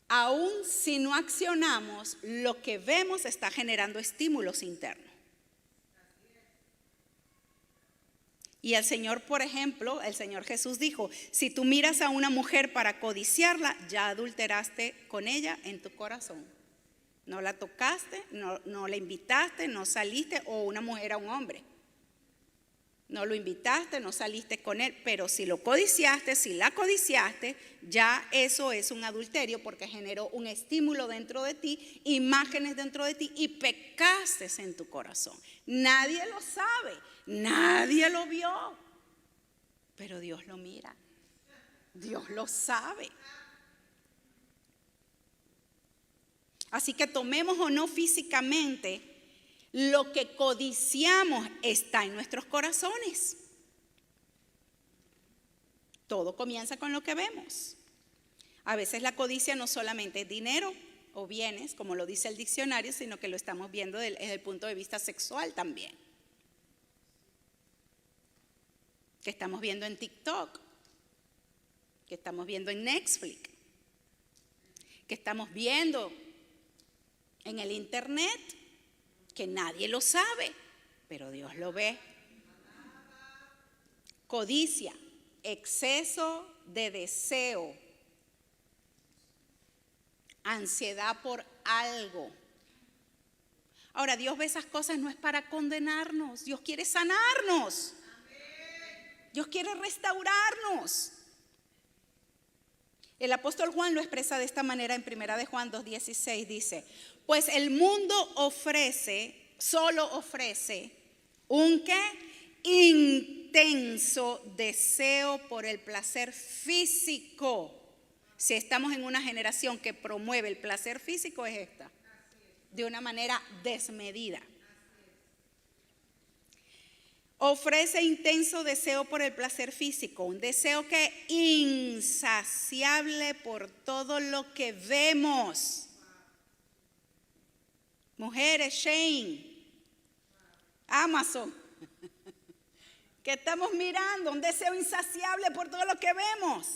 Aún si no accionamos, lo que vemos está generando estímulos internos. Y el Señor, por ejemplo, el Señor Jesús dijo, si tú miras a una mujer para codiciarla, ya adulteraste con ella en tu corazón. No la tocaste, no la invitaste, no saliste, o una mujer a un hombre. No lo invitaste, no saliste con él, pero si lo codiciaste, si la codiciaste, ya eso es un adulterio porque generó un estímulo dentro de ti, imágenes dentro de ti y pecaste en tu corazón. Nadie lo sabe, nadie lo vio, pero Dios lo mira, Dios lo sabe. Así que tomemos o no físicamente, lo que codiciamos está en nuestros corazones. Todo comienza con lo que vemos. A veces la codicia no solamente es dinero o bienes, como lo dice el diccionario, sino que lo estamos viendo desde el punto de vista sexual también. Que estamos viendo en TikTok, que estamos viendo en Netflix, que estamos viendo en el internet, que nadie lo sabe, pero Dios lo ve. Codicia, exceso de deseo, ansiedad por algo. Ahora, Dios ve esas cosas no es para condenarnos, Dios quiere sanarnos, Dios quiere restaurarnos. El apóstol Juan lo expresa de esta manera en 1 de Juan 2:16, dice, pues el mundo solo ofrece un ¿qué? Intenso deseo por el placer físico. Si estamos en una generación que promueve el placer físico, es esta, de una manera desmedida. Ofrece intenso deseo por el placer físico, un deseo que es insaciable por todo lo que vemos. Mujeres, Shein, Amazon, que estamos mirando, un deseo insaciable por todo lo que vemos.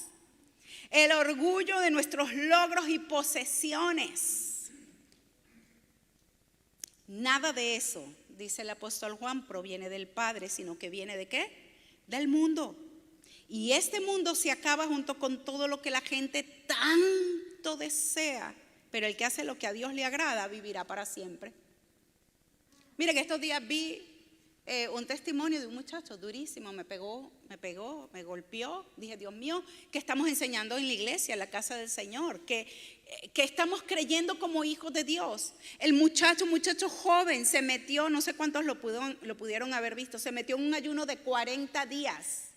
El orgullo de nuestros logros y posesiones. Nada de eso, dice el apóstol Juan, proviene del Padre, sino que viene ¿de qué? Del mundo. Y este mundo se acaba junto con todo lo que la gente tanto desea. Pero el que hace lo que a Dios le agrada vivirá para siempre. Miren, estos días vi un testimonio de un muchacho durísimo, me golpeó. Dije, Dios mío, ¿qué estamos enseñando en la iglesia, en la casa del Señor? Que estamos creyendo como hijos de Dios. El muchacho joven se metió, no sé cuántos lo pudieron haber visto, se metió en un ayuno de 40 días.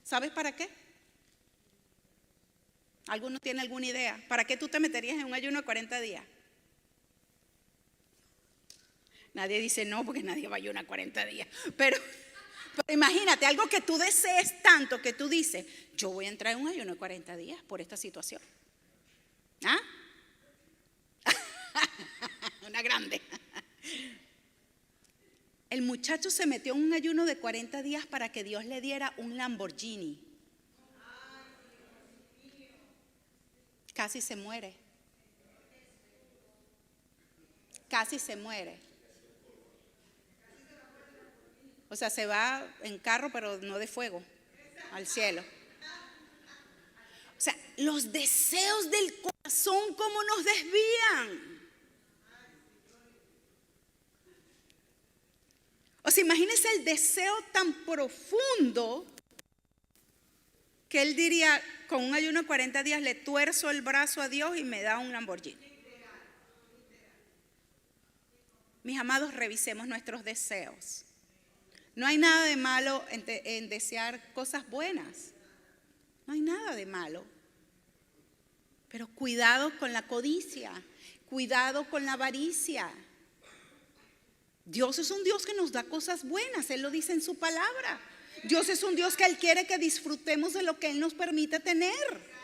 ¿Sabes para qué? ¿Alguno tiene alguna idea? ¿Para qué tú te meterías en un ayuno de 40 días? Nadie dice no, porque nadie va a ayunar 40 días. Pero imagínate, algo que tú desees tanto que tú dices, yo voy a entrar en un ayuno de 40 días por esta situación. ¿Ah? Una grande. El muchacho se metió en un ayuno de 40 días para que Dios le diera un Lamborghini. Casi se muere. Casi se muere. O sea, se va en carro, pero no de fuego, al cielo. O sea, los deseos del corazón, ¿cómo nos desvían? O sea, imagínense el deseo tan profundo que él diría, con un ayuno de 40 días le tuerzo el brazo a Dios y me da un Lamborghini. Mis amados, revisemos nuestros deseos. No hay nada de malo en desear cosas buenas. No hay nada de malo. Pero cuidado con la codicia. Cuidado con la avaricia. Dios es un Dios que nos da cosas buenas, Él lo dice en su palabra. Dios es un Dios que Él quiere que disfrutemos de lo que Él nos permite tener.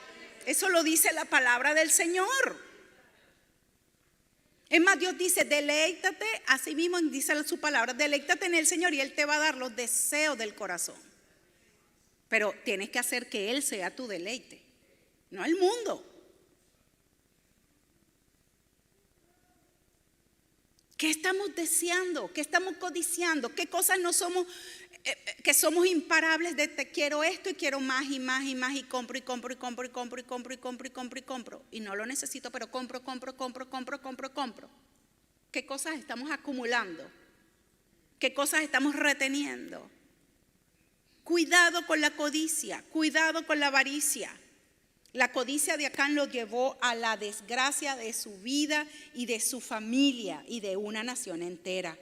Eso lo dice la palabra del Señor. Es más, Dios dice, deleítate, así mismo dice su palabra, deleítate en el Señor y Él te va a dar los deseos del corazón. Pero tienes que hacer que Él sea tu deleite, no el mundo. ¿Qué estamos deseando? ¿Qué estamos codiciando? ¿Qué cosas no somos, que somos imparables de te quiero esto y quiero más y más y más y compro y compro y compro y compro y compro y compro y compro y compro y no lo necesito, pero compro? ¿Qué cosas estamos acumulando? ¿Qué cosas estamos reteniendo? Cuidado con la codicia, cuidado con la avaricia. La codicia de Acán lo llevó a la desgracia de su vida y de su familia y de una nación entera.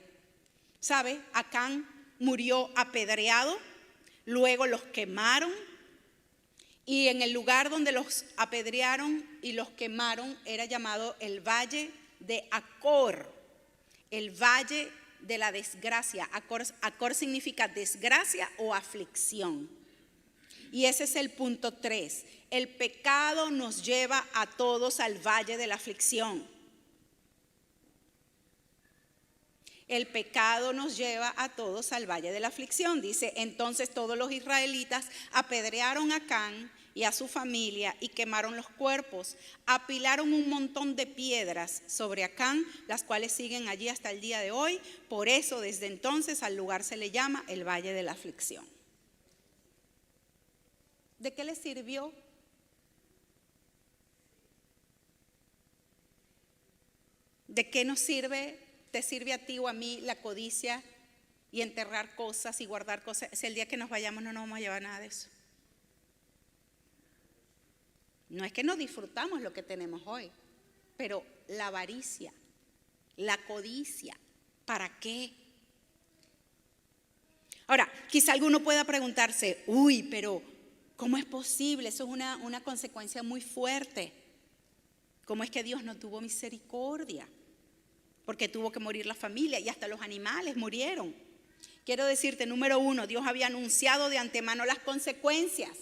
¿Sabe? Acán murió apedreado, luego los quemaron y en el lugar donde los apedrearon y los quemaron era llamado el Valle de Acor, el Valle de la Desgracia. Acor significa desgracia o aflicción. Y ese es el punto 3. El pecado nos lleva a todos al valle de la aflicción. El pecado nos lleva a todos al valle de la aflicción. Dice, entonces todos los israelitas apedrearon a Acán y a su familia y quemaron los cuerpos. Apilaron un montón de piedras sobre Acán, las cuales siguen allí hasta el día de hoy. Por eso desde entonces al lugar se le llama el valle de la aflicción. ¿De qué le sirvió? ¿De qué nos sirve? ¿Te sirve a ti o a mí la codicia y enterrar cosas y guardar cosas? Si el día que nos vayamos no nos vamos a llevar nada de eso. No es que no disfrutamos lo que tenemos hoy, pero la avaricia, la codicia, ¿para qué? Ahora, quizá alguno pueda preguntarse, uy, pero ¿cómo es posible? Eso es una consecuencia muy fuerte. ¿Cómo es que Dios no tuvo misericordia? Porque tuvo que morir la familia y hasta los animales murieron. Quiero decirte, número 1, Dios había anunciado de antemano las consecuencias.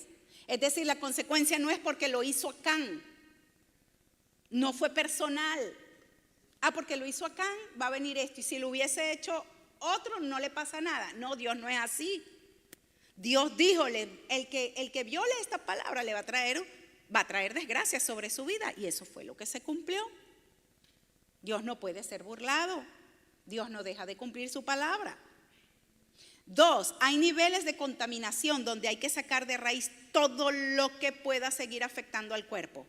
Es decir, la consecuencia no es porque lo hizo Acán. No fue personal. Porque lo hizo Acán, va a venir esto. Y si lo hubiese hecho otro, no le pasa nada. No, Dios no es así. Dios díjole, el que viole esta palabra va a traer desgracia sobre su vida. Y eso fue lo que se cumplió. Dios no puede ser burlado. Dios no deja de cumplir su palabra. 2, hay niveles de contaminación donde hay que sacar de raíz todo lo que pueda seguir afectando al cuerpo.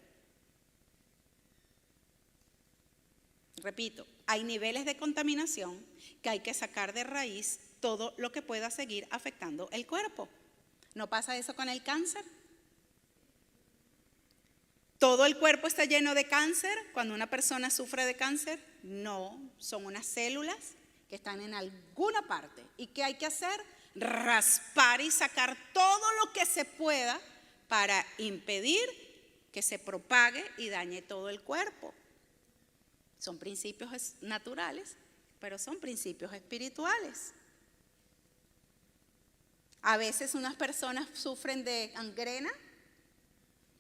Repito, hay niveles de contaminación que hay que sacar de raíz todo lo que pueda seguir afectando el cuerpo. ¿No pasa eso con el cáncer? ¿Todo el cuerpo está lleno de cáncer cuando una persona sufre de cáncer? No, son unas células que están en alguna parte. ¿Y qué hay que hacer? Raspar y sacar todo lo que se pueda para impedir que se propague y dañe todo el cuerpo. Son principios naturales, pero son principios espirituales. A veces unas personas sufren de gangrena.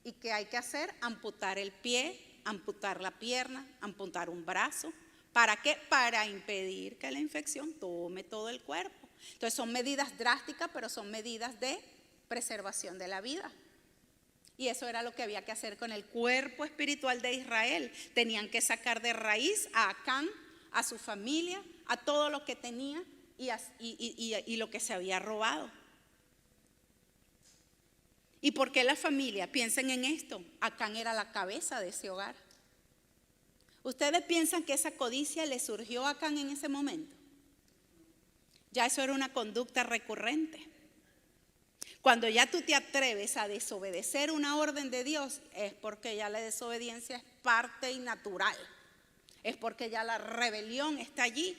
¿Y qué hay que hacer? Amputar el pie, amputar la pierna, amputar un brazo. ¿Para qué? Para impedir que la infección tome todo el cuerpo. Entonces son medidas drásticas, pero son medidas de preservación de la vida. Y eso era lo que había que hacer con el cuerpo espiritual de Israel. Tenían que sacar de raíz a Acán, a su familia, a todo lo que tenía y lo que se había robado. ¿Y por qué la familia? Piensen en esto. Acán era la cabeza de ese hogar. ¿Ustedes piensan que esa codicia le surgió a Acán en ese momento? Ya eso era una conducta recurrente. Cuando ya tú te atreves a desobedecer una orden de Dios, es porque ya la desobediencia es parte y natural. Es porque ya la rebelión está allí.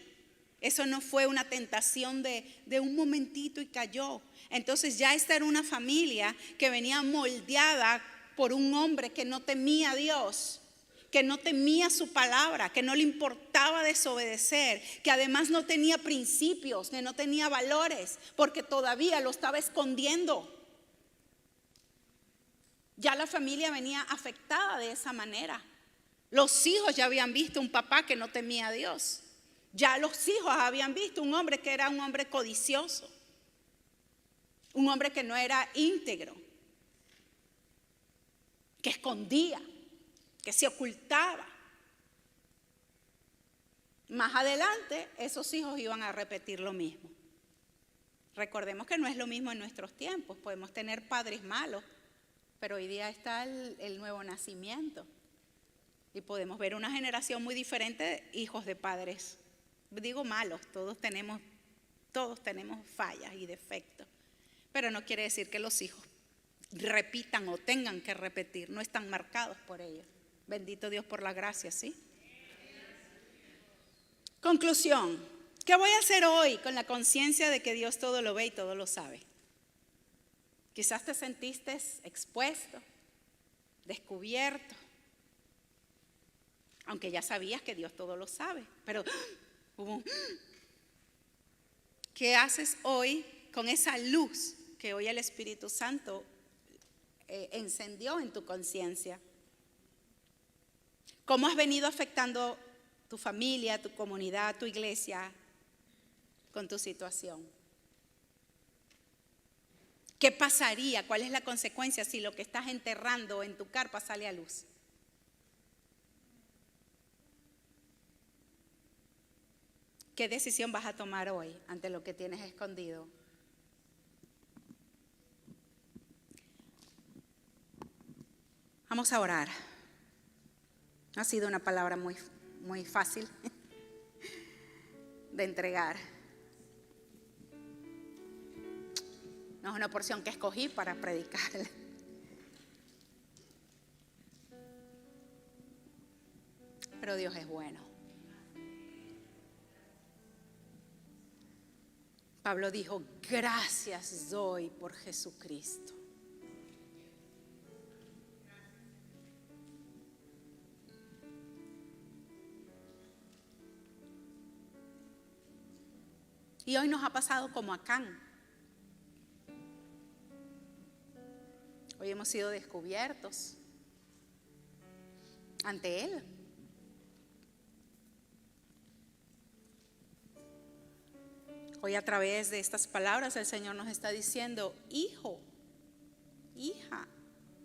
Eso no fue una tentación de un momentito y cayó. Entonces ya esta era una familia que venía moldeada por un hombre que no temía a Dios, que no temía su palabra, que no le importaba desobedecer, que además no tenía principios, que no tenía valores, porque todavía lo estaba escondiendo. Ya la familia venía afectada de esa manera. Los hijos ya habían visto un papá que no temía a Dios. Ya los hijos habían visto un hombre que era un hombre codicioso, un hombre que no era íntegro, que escondía, que se ocultaba. Más adelante, esos hijos iban a repetir lo mismo. Recordemos que no es lo mismo en nuestros tiempos. Podemos tener padres malos, pero hoy día está el nuevo nacimiento. Y podemos ver una generación muy diferente de hijos de padres. Digo malos, todos tenemos fallas y defectos. Pero no quiere decir que los hijos repitan o tengan que repetir, no están marcados por ellos. Bendito Dios por la gracia, ¿sí? Conclusión, ¿qué voy a hacer hoy con la conciencia de que Dios todo lo ve y todo lo sabe? Quizás te sentiste expuesto, descubierto, aunque ya sabías que Dios todo lo sabe, pero ¿qué haces hoy con esa luz que hoy el Espíritu Santo encendió en tu conciencia? ¿Cómo has venido afectando tu familia, tu comunidad, tu iglesia con tu situación? ¿Qué pasaría? ¿Cuál es la consecuencia si lo que estás enterrando en tu carpa sale a luz? ¿Qué decisión vas a tomar hoy ante lo que tienes escondido? Vamos a orar. No ha sido una palabra muy fácil de entregar. No es una porción que escogí para predicar. Pero Dios es bueno. Pablo dijo, gracias doy por Jesucristo. Y hoy nos ha pasado como a Acán. Hoy hemos sido descubiertos ante Él. Hoy a través de estas palabras el Señor nos está diciendo, hijo, hija,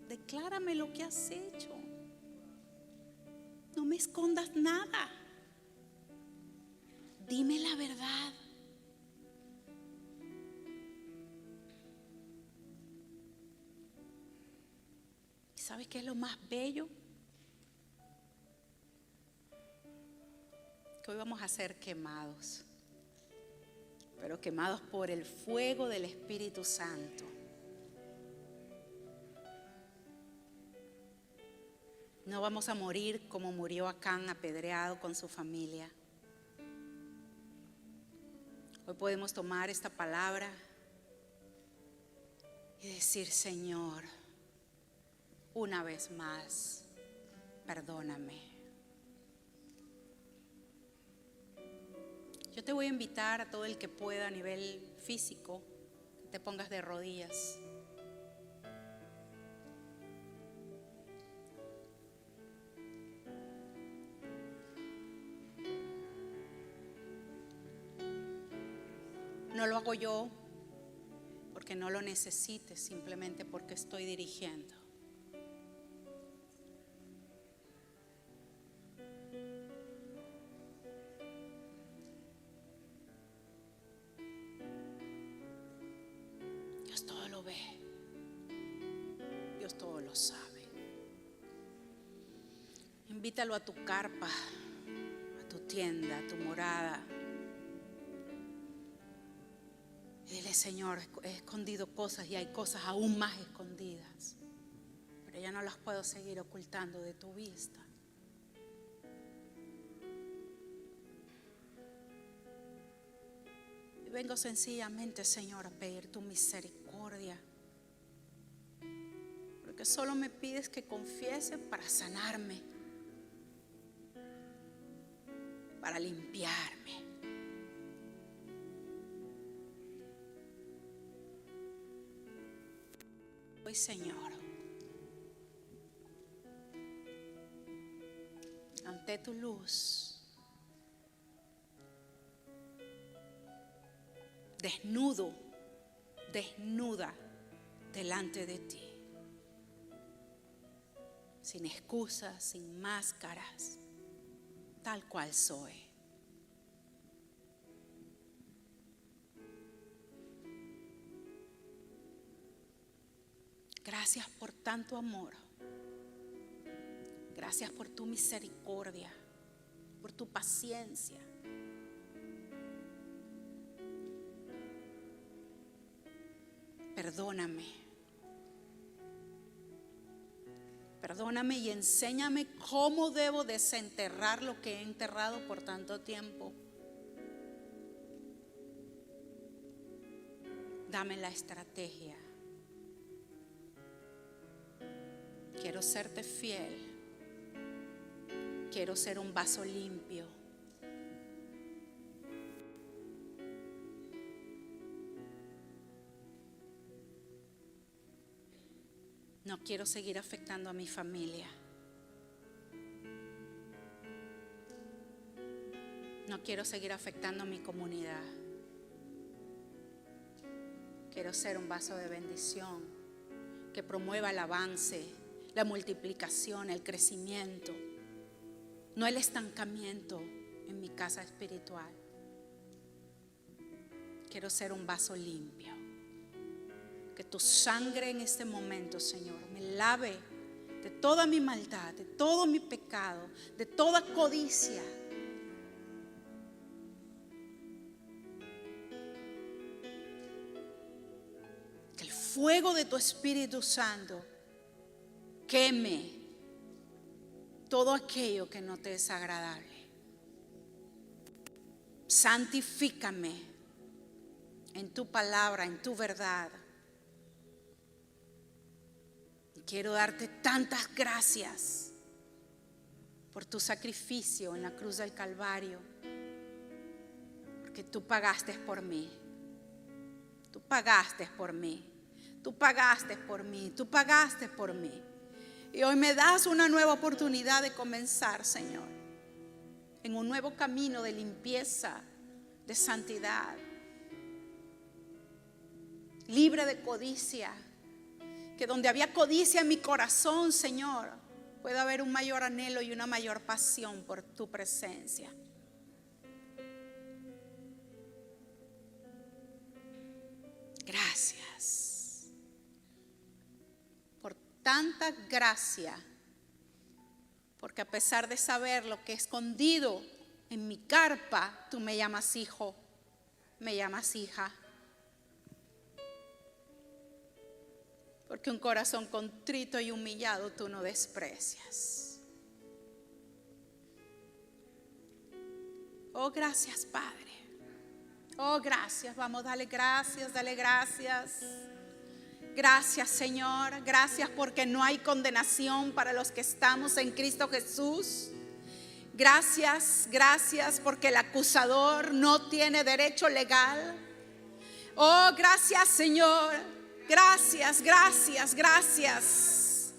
declárame lo que has hecho. No me escondas nada. Dime la verdad. ¿Y sabes qué es lo más bello? Que hoy vamos a ser quemados, pero quemados por el fuego del Espíritu Santo. No vamos a morir como murió Acán, apedreado con su familia. Hoy podemos tomar esta palabra y decir, Señor, una vez más, perdóname. Yo te voy a invitar a todo el que pueda a nivel físico, que te pongas de rodillas. No lo hago yo porque no lo necesites, simplemente porque estoy dirigiendo. Dios todo lo ve, Dios todo lo sabe. Invítalo a tu carpa, a tu tienda, a tu morada. Y dile, Señor, he escondido cosas y hay cosas aún más escondidas, pero ya no las puedo seguir ocultando de tu vista. Y vengo sencillamente, Señor, a pedir tu misericordia, porque solo me pides que confiese para sanarme. para limpiarme. Hoy, Señor, ante tu luz, desnuda delante de ti, sin excusas, sin máscaras, tal cual soy. Gracias por tanto amor. Gracias por tu misericordia, por tu paciencia. Perdóname. Perdóname y enséñame cómo debo desenterrar lo que he enterrado por tanto tiempo. Dame la estrategia. Quiero serte fiel. Quiero ser un vaso limpio. No quiero seguir afectando a mi familia. No quiero seguir afectando a mi comunidad. Quiero ser un vaso de bendición que promueva el avance, la multiplicación, el crecimiento, no el estancamiento en mi casa espiritual. Quiero ser un vaso limpio. Que tu sangre en este momento, Señor, me lave de toda mi maldad, de todo mi pecado, de toda codicia. Que el fuego de tu Espíritu Santo queme todo aquello que no te es agradable. Santifícame en tu palabra, en tu verdad. Quiero darte tantas gracias por tu sacrificio en la cruz del Calvario, porque tú pagaste por mí. Tú pagaste por mí. Tú pagaste por mí. Tú pagaste por mí. Y hoy me das una nueva oportunidad de comenzar, Señor, en un nuevo camino de limpieza, de santidad, libre de codicia. Que donde había codicia en mi corazón, Señor, pueda haber un mayor anhelo y una mayor pasión por tu presencia. Gracias por tanta gracia, porque a pesar de saber lo que he escondido en mi carpa, tú me llamas hijo, me llamas hija. Porque un corazón contrito y humillado tú no desprecias. Oh, gracias, Padre. Oh, gracias. Vamos, dale gracias, dale gracias. Gracias, Señor. Gracias porque no hay condenación para los que estamos en Cristo Jesús. Gracias, gracias porque el acusador no tiene derecho legal. Oh, gracias, Señor. Gracias, gracias, gracias.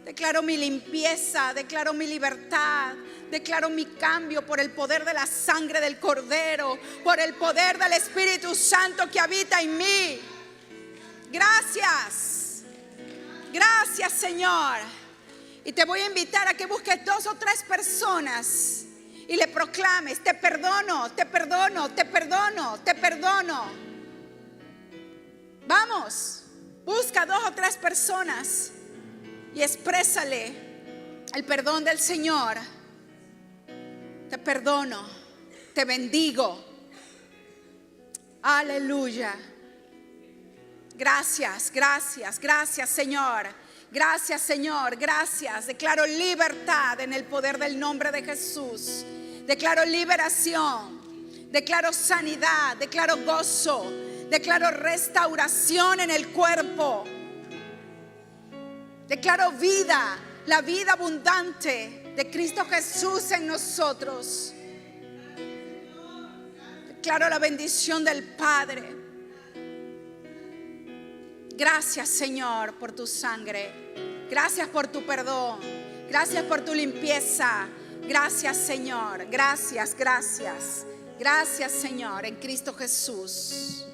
Declaro mi limpieza, declaro mi libertad, declaro mi cambio por el poder de la sangre del Cordero, por el poder del Espíritu Santo que habita en mí. Gracias, gracias, Señor. Y te voy a invitar a que busques 2 o 3 personas y le proclames: te perdono, te perdono, te perdono, te perdono. Vamos. Busca 2 o 3 personas y exprésale el perdón del Señor. Te perdono, te bendigo. Aleluya. Gracias, gracias, gracias, Señor. Gracias, Señor, gracias. Declaro libertad en el poder del nombre de Jesús. Declaro liberación, declaro sanidad, declaro gozo. Declaro restauración en el cuerpo. Declaro vida, la vida abundante de Cristo Jesús en nosotros. Declaro la bendición del Padre. Gracias, Señor, por tu sangre. Gracias por tu perdón. Gracias por tu limpieza. Gracias, Señor. Gracias, gracias. Gracias, Señor, en Cristo Jesús.